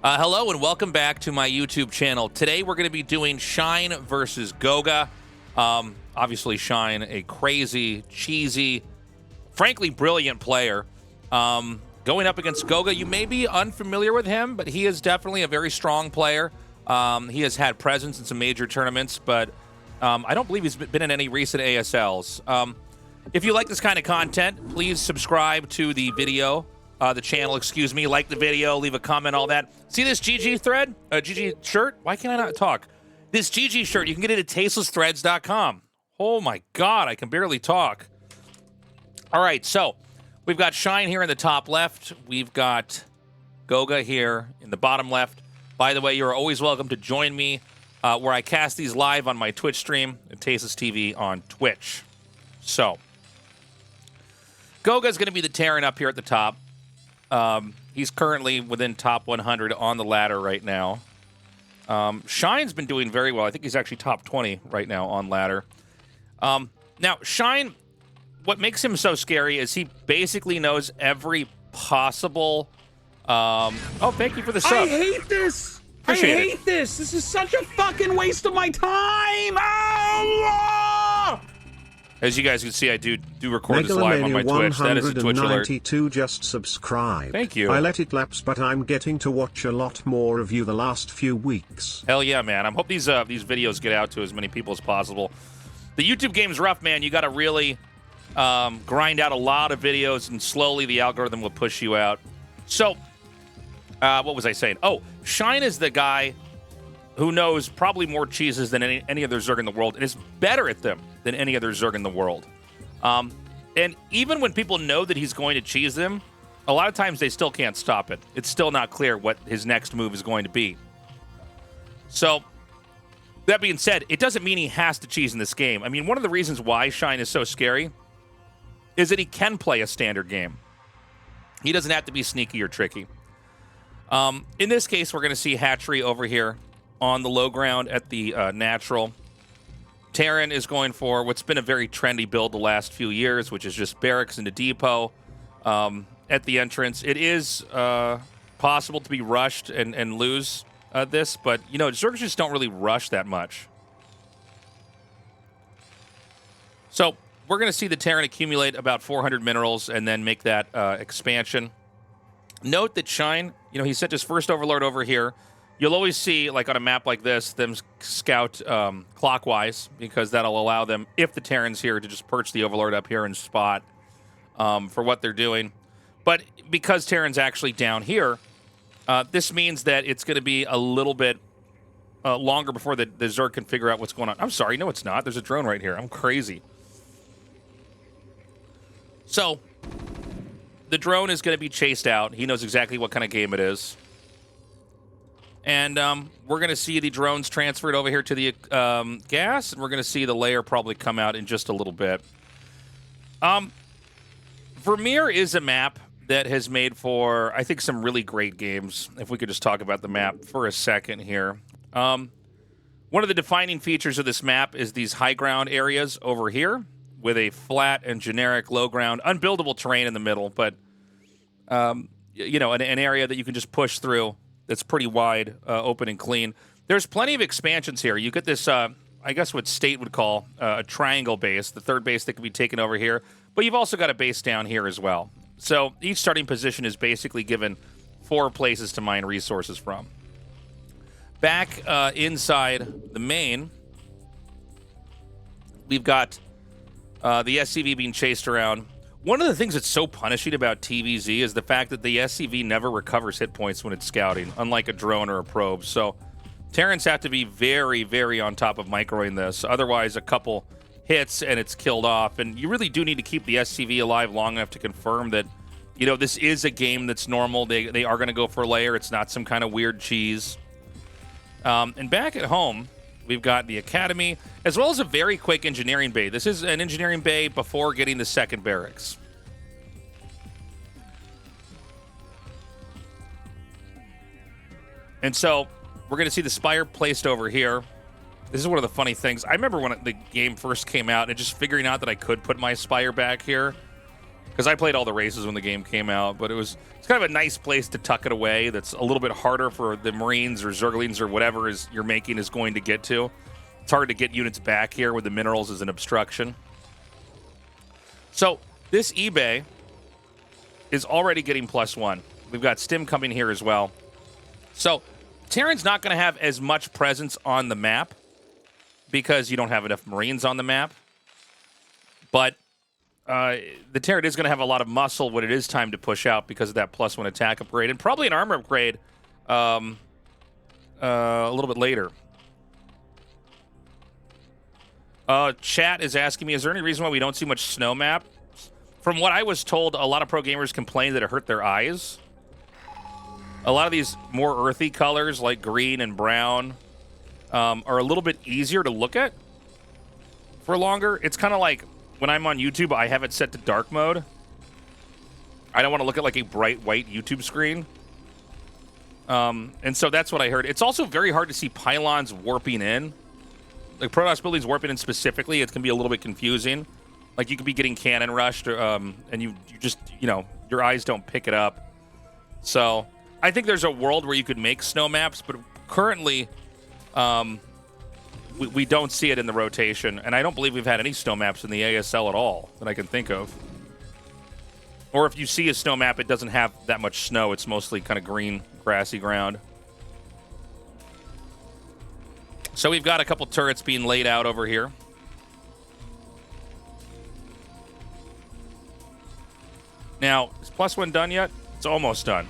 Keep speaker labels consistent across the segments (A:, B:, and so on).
A: Hello and welcome back to my YouTube channel. Today we're going to be doing Shine versus Goga. Obviously Shine, a crazy, cheesy, frankly brilliant player. Going up against Goga, you may be unfamiliar with him, but he is definitely a very strong player. He has had presence in some major tournaments, but I don't believe he's been in any recent ASLs. If you like this kind of content, please subscribe to the channel, excuse me, like the video, leave a comment, all that. See this GG thread? GG shirt? Why can't I not talk? This GG shirt, you can get it at tastelessthreads.com. Oh my God, I can barely talk. All right, so we've got Shine here in the top left. We've got Goga here in the bottom left. By the way, you're always welcome to join me where I cast these live on my Twitch stream at Tasteless TV on Twitch. So, Goga's going to be the Terran up here at the top. He's currently within top 100 on the ladder right now. Shine's been doing very well. I think he's actually top 20 right now on ladder. Now, Shine, what makes him so scary is he basically knows every possible... oh, thank you for the sub.
B: I hate this!
A: Appreciate
B: I hate this! This is such a fucking waste of my time! Allah!
A: As you guys can see, I do record this live on my Twitch. That is a Twitch alert.
C: Just subscribe.
A: Thank you.
C: I let it lapse, but I'm getting to watch a lot more of you the last few weeks.
A: Hell yeah, man. I hope these videos get out to as many people as possible. The YouTube game's rough, man. You got to really grind out a lot of videos, and slowly the algorithm will push you out. So, what was I saying? Oh, Shine is the guy who knows probably more cheeses than any other Zerg in the world, and is better at them than any other Zerg in the world. And even when people know that he's going to cheese them, a lot of times they still can't stop it. It's still not clear what his next move is going to be. So, that being said, it doesn't mean he has to cheese in this game. I mean, one of the reasons why Shine is so scary is that he can play a standard game. He doesn't have to be sneaky or tricky. In this case, we're going to see Hatchery over here on the low ground at the natural. Terran is going for what's been a very trendy build the last few years, which is just barracks into depot at the entrance. It is possible to be rushed and lose this, but, you know, Zergs just don't really rush that much. So we're going to see the Terran accumulate about 400 minerals and then make that expansion. Note that Shine, you know, he sent his first Overlord over here. You'll always see, like on a map like this, them scout clockwise, because that'll allow them, if the Terran's here, to just perch the Overlord up here and spot for what they're doing. But because Terran's actually down here, this means that it's going to be a little bit longer before the Zerg can figure out what's going on. I'm sorry, no it's not. There's a drone right here. I'm crazy. So, the drone is going to be chased out. He knows exactly what kind of game it is. And we're going to see the drones transferred over here to the gas, and we're going to see the layer probably come out in just a little bit. Vermeer is a map that has made for, I think, some really great games. If we could just talk about the map for a second here. One of the defining features of this map is these high ground areas over here with a flat and generic low ground, unbuildable terrain in the middle, but, you know, an area that you can just push through. That's pretty wide, open and clean. There's plenty of expansions here. You get this, I guess what State would call a triangle base, the third base that can be taken over here. But you've also got a base down here as well. So each starting position is basically given 4 places to mine resources from. Back inside the main, we've got the SCV being chased around. One of the things that's so punishing about TVZ is the fact that the SCV never recovers hit points when it's scouting, unlike a drone or a probe. So Terrans have to be very, very on top of microing this. Otherwise, a couple hits and it's killed off. And you really do need to keep the SCV alive long enough to confirm that, you know, this is a game that's normal. They are going to go for a layer. It's not some kind of weird cheese. And back at home, we've got the Academy, as well as a very quick engineering bay. This is an engineering bay before getting the second barracks. And so, we're going to see the Spire placed over here. This is one of the funny things. I remember when the game first came out and just figuring out that I could put my Spire back here. because I played all the races when the game came out, but it's kind of a nice place to tuck it away that's a little bit harder for the Marines or Zerglings or whatever you're making is going to get to. It's hard to get units back here with the minerals as an obstruction. So this eBay is already getting +1. We've got Stim coming here as well. So Terran's not going to have as much presence on the map because you don't have enough Marines on the map. But the Terran is going to have a lot of muscle when it is time to push out because of that +1 attack upgrade, and probably an armor upgrade a little bit later. Chat is asking me, is there any reason why we don't see much snow map? From what I was told, a lot of pro gamers complained that it hurt their eyes. A lot of these more earthy colors, like green and brown, are a little bit easier to look at for longer. It's kind of like when I'm on YouTube, I have it set to dark mode. I don't want to look at like a bright white YouTube screen. And so that's what I heard. It's also very hard to see pylons warping in. Like Protoss buildings warping in specifically, it can be a little bit confusing. Like you could be getting cannon rushed, and you just, your eyes don't pick it up. So I think there's a world where you could make snow maps, but currently we don't see it in the rotation, and I don't believe we've had any snow maps in the ASL at all that I can think of. Or if you see a snow map, it doesn't have that much snow. It's mostly kind of green, grassy ground. So we've got a couple turrets being laid out over here. Now, is +1 done yet? It's almost done.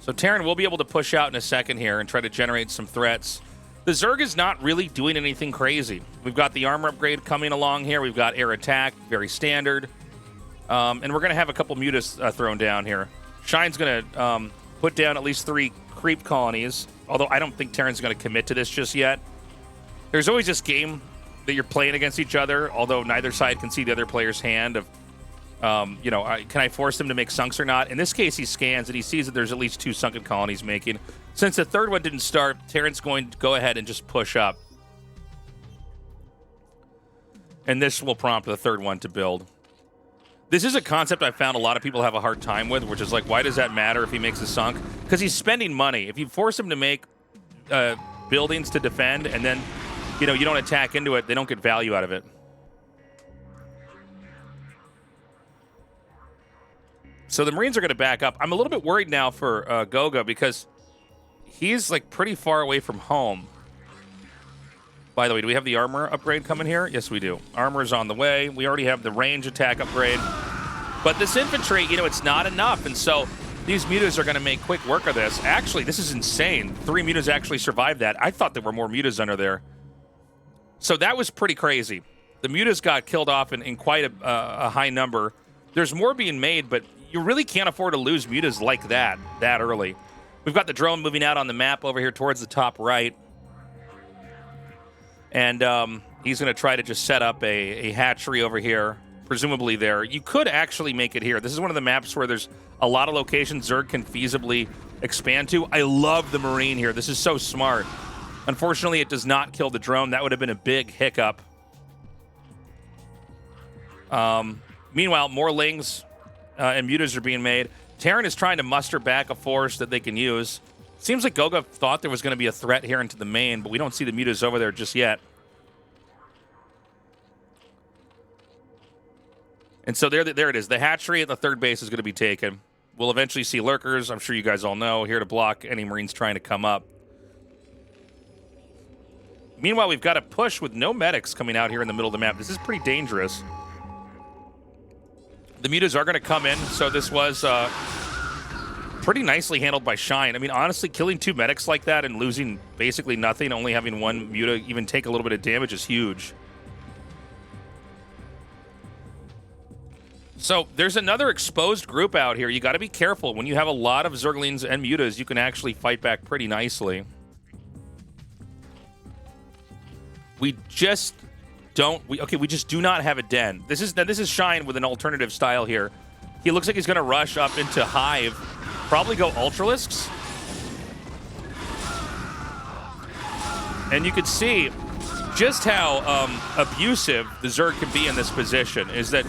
A: So Terran will be able to push out in a second here and try to generate some threats. The Zerg is not really doing anything crazy. We've got the armor upgrade coming along here. We've got air attack, very standard. And we're going to have a couple mutas thrown down here. Shine's going to put down at least 3 creep colonies, although I don't think Terran's going to commit to this just yet. There's always this game that you're playing against each other, although neither side can see the other player's hand of, can I force him to make sunks or not? In this case, he scans and he sees that there's at least 2 sunken colonies making. Since the third one didn't start, Terran's going to go ahead and just push up. And this will prompt the third one to build. This is a concept I found a lot of people have a hard time with, which is like, why does that matter if he makes a sunk? Because he's spending money. If you force him to make buildings to defend and then, you don't attack into it, they don't get value out of it. So the Marines are going to back up. I'm a little bit worried now for Goga because he's like pretty far away from home. By the way, do we have the armor upgrade coming here? Yes, we do. Armor's on the way. We already have the range attack upgrade. But this infantry, it's not enough. And so these mutas are going to make quick work of this. Actually, this is insane. 3 mutas actually survived that. I thought there were more mutas under there. So that was pretty crazy. The mutas got killed off in quite a high number. There's more being made, but you really can't afford to lose mutas like that early. We've got the drone moving out on the map over here towards the top right. And he's going to try to just set up a hatchery over here, presumably there. You could actually make it here. This is one of the maps where there's a lot of locations Zerg can feasibly expand to. I love the Marine here. This is so smart. Unfortunately, it does not kill the drone. That would have been a big hiccup. Meanwhile, more Lings and mutas are being made. Terran is trying to muster back a force that they can use. Seems like Goga thought there was going to be a threat here into the main, but we don't see the mutas over there just yet. And so there it is. The hatchery at the third base is going to be taken. We'll eventually see lurkers, I'm sure you guys all know, here to block any Marines trying to come up. Meanwhile, we've got a push with no medics coming out here in the middle of the map. This is pretty dangerous. The mutas are going to come in, so this was pretty nicely handled by Shine. I mean, honestly, killing 2 medics like that and losing basically nothing, only having 1 muta even take a little bit of damage is huge. So there's another exposed group out here. You got to be careful. When you have a lot of Zerglings and mutas, you can actually fight back pretty nicely. We just we just do not have a den. This is Shine with an alternative style here. He looks like he's going to rush up into Hive, probably go Ultralisks. And you can see just how abusive the Zerg can be in this position. Is that,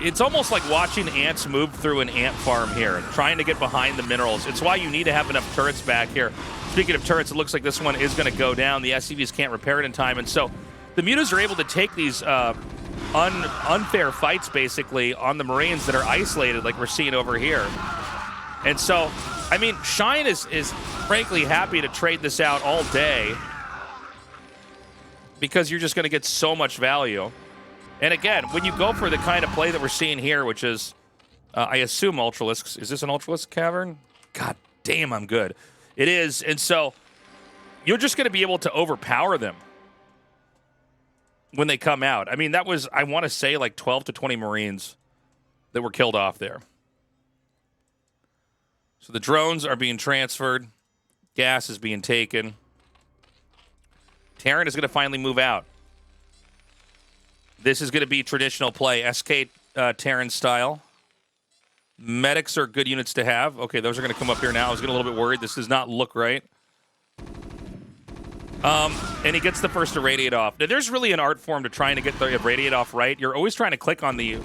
A: it's almost like watching ants move through an ant farm here, trying to get behind the minerals. It's why you need to have enough turrets back here. Speaking of turrets, it looks like this one is going to go down. The SCVs can't repair it in time, and so the mutas are able to take these unfair fights, basically, on the Marines that are isolated, like we're seeing over here. And so, I mean, Shine is frankly happy to trade this out all day because you're just going to get so much value. And again, when you go for the kind of play that we're seeing here, which is, I assume Ultralisks. Is this an Ultralisk cavern? God damn, I'm good. It is. And so you're just going to be able to overpower them when they come out. I mean, that was, I want to say, like 12 to 20 Marines that were killed off there. So the drones are being transferred. Gas is being taken. Terran is going to finally move out. This is going to be traditional play, SK Terran style. Medics are good units to have. Okay, those are going to come up here now. I was getting a little bit worried. This does not look right. And he gets the first irradiate off. Now, there's really an art form to trying to get the irradiate off right. You're always trying to click on the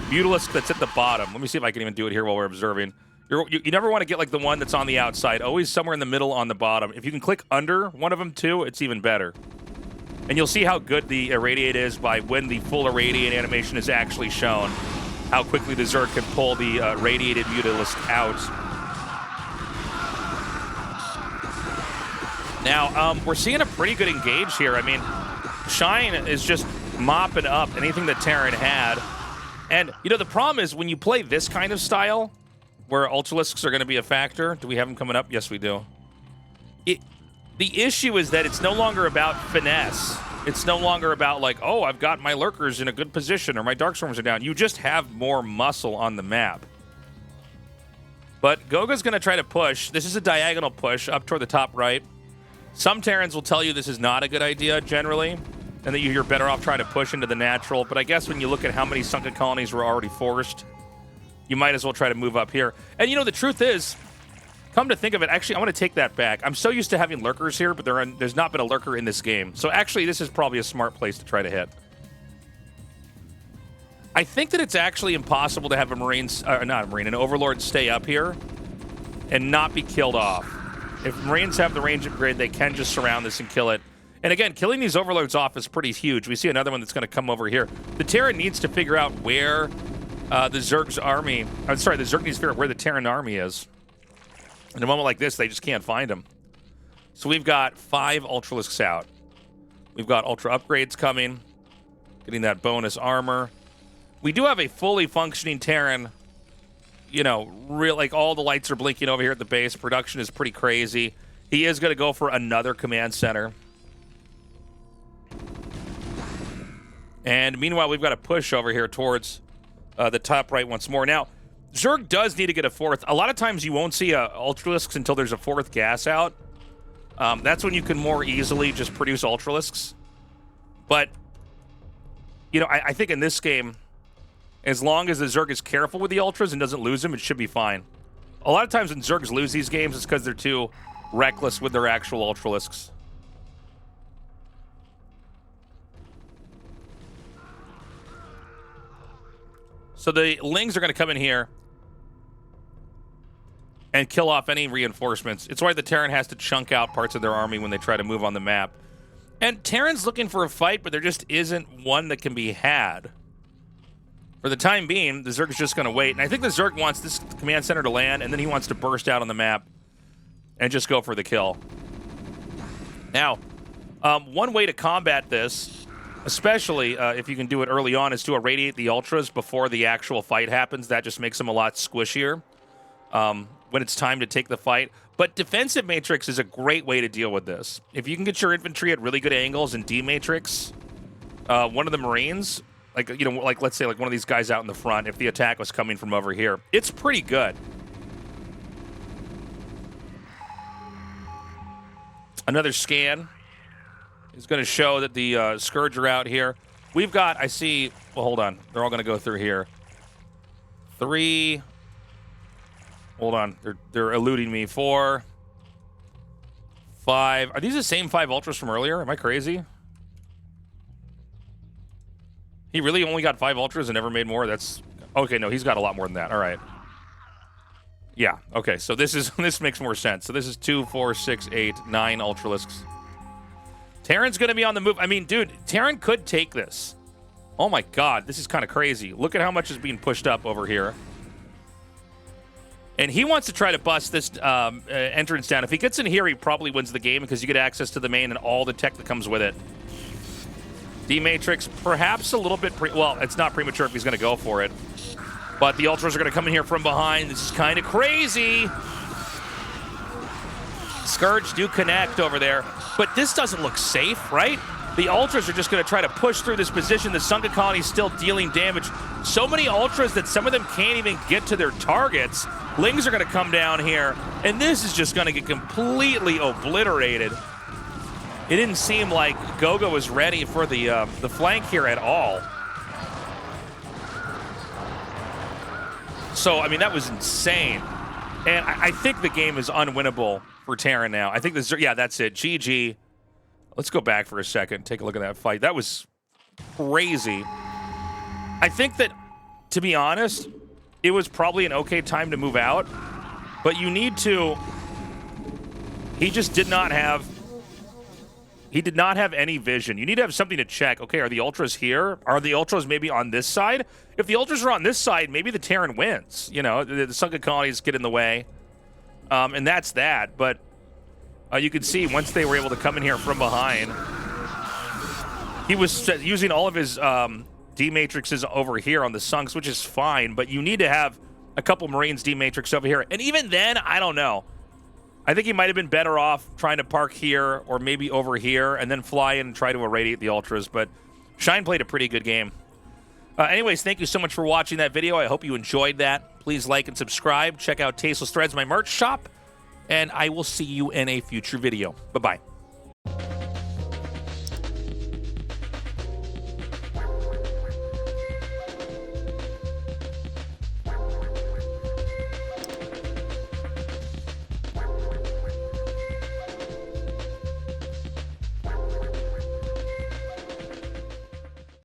A: Mutalisk that's at the bottom. Let me see if I can even do it here while we're observing. You never want to get like the one that's on the outside. Always somewhere in the middle on the bottom. If you can click under one of them too, it's even better. And you'll see how good the irradiate is by when the full irradiate animation is actually shown. How quickly the Zerg can pull the radiated Mutalisk out. Now, we're seeing a pretty good engage here. I mean, Shine is just mopping up anything that Terran had. And, you know, the problem is when you play this kind of style, where Ultralisks are going to be a factor. Do we have them coming up? Yes, we do. The issue is that it's no longer about finesse. It's no longer about like, oh, I've got my lurkers in a good position or my Darkstorms are down. You just have more muscle on the map. But Goga's going to try to push. This is a diagonal push up toward the top right. Some Terrans will tell you this is not a good idea generally, and that you're better off trying to push into the natural. But I guess when you look at how many sunken colonies were already forced, you might as well try to move up here. And you know, the truth is, come to think of it, actually, I want to take that back. I'm so used to having lurkers here, but there's not been a lurker in this game. So actually, this is probably a smart place to try to hit. I think that it's actually impossible to have a an Overlord stay up here and not be killed off. If Marines have the range upgrade, they can just surround this and kill it. And again, killing these Overlords off is pretty huge. We see another one that's going to come over here. The Terran needs to figure out where the Zerg's army... I'm sorry, the Zerg needs to figure out where the Terran army is. In a moment like this, they just can't find them. So we've got 5 Ultralisks out. We've got Ultra upgrades coming. Getting that bonus armor. We do have a fully functioning Terran. You know, like all the lights are blinking over here at the base. Production is pretty crazy. He is going to go for another command center. And meanwhile, we've got a push over here towards the top right once more. Now, Zerg does need to get a 4th. A lot of times you won't see Ultralisks until there's a 4th gas out. That's when you can more easily just produce Ultralisks. But, you know, I think in this game, as long as the Zerg is careful with the Ultras and doesn't lose them, it should be fine. A lot of times when Zergs lose these games, it's because they're too reckless with their actual Ultralisks. So the Lings are going to come in here and kill off any reinforcements. It's why the Terran has to chunk out parts of their army when they try to move on the map. And Terran's looking for a fight, but there just isn't one that can be had. For the time being, the Zerg is just going to wait. And I think the Zerg wants this command center to land, and then he wants to burst out on the map and just go for the kill. Now, one way to combat this, especially if you can do it early on, is to irradiate the Ultras before the actual fight happens. That just makes them a lot squishier when it's time to take the fight. But defensive matrix is a great way to deal with this. If you can get your infantry at really good angles and D-matrix one of the Marines, like, you know, like let's say like one of these guys out in the front, if the attack was coming from over here, it's pretty good. Another scan is going to show that the Scourge are out here. We've got, I see, well, hold on. They're all going to go through here. 3. Hold on. They're eluding me. 4. 5. Are these the same 5 Ultras from earlier? Am I crazy? He really only got 5 Ultras and never made more? That's Okay, no, he's got a lot more than that. All right. Yeah, okay, so this makes more sense. So this is 2, 4, 6, 8, 9 Ultralisks. Terran's going to be on the move. I mean, dude, Terran could take this. Oh my god, this is kind of crazy. Look at how much is being pushed up over here. And he wants to try to bust this entrance down. If he gets in here, he probably wins the game because you get access to the main and all the tech that comes with it. D-Matrix, perhaps a little bit... well, it's not premature if he's going to go for it. But the Ultras are going to come in here from behind. This is kind of crazy. Scourge do connect over there. But this doesn't look safe, right? The Ultras are just going to try to push through this position. The Sunken Colony is still dealing damage. So many Ultras that some of them can't even get to their targets. Lings are going to come down here. And this is just going to get completely obliterated. It didn't seem like Gogo was ready for the flank here at all. So, I mean, that was insane. And I think the game is unwinnable for Terran now. I think this, yeah, that's it. GG. Let's go back for a second. Take a look at that fight. That was crazy. I think that, to be honest, it was probably an okay time to move out. But you need to... He just did not have... He did not have any vision. You need to have something to check. Okay, are the Ultras here? Are the Ultras maybe on this side? If the Ultras are on this side, maybe the Terran wins. You know, the Sunken Colonies get in the way. And that's that. But you can see once they were able to come in here from behind, he was using all of his D-Matrixes over here on the Sunks, which is fine. But you need to have a couple Marines D-Matrix over here. And even then, I don't know. I think he might have been better off trying to park here or maybe over here and then fly in and try to irradiate the Ultras. But Shine played a pretty good game. Anyways, thank you so much for watching that video. I hope you enjoyed that. Please like and subscribe. Check out Tasteless Threads, my merch shop. And I will see you in a future video. Bye-bye.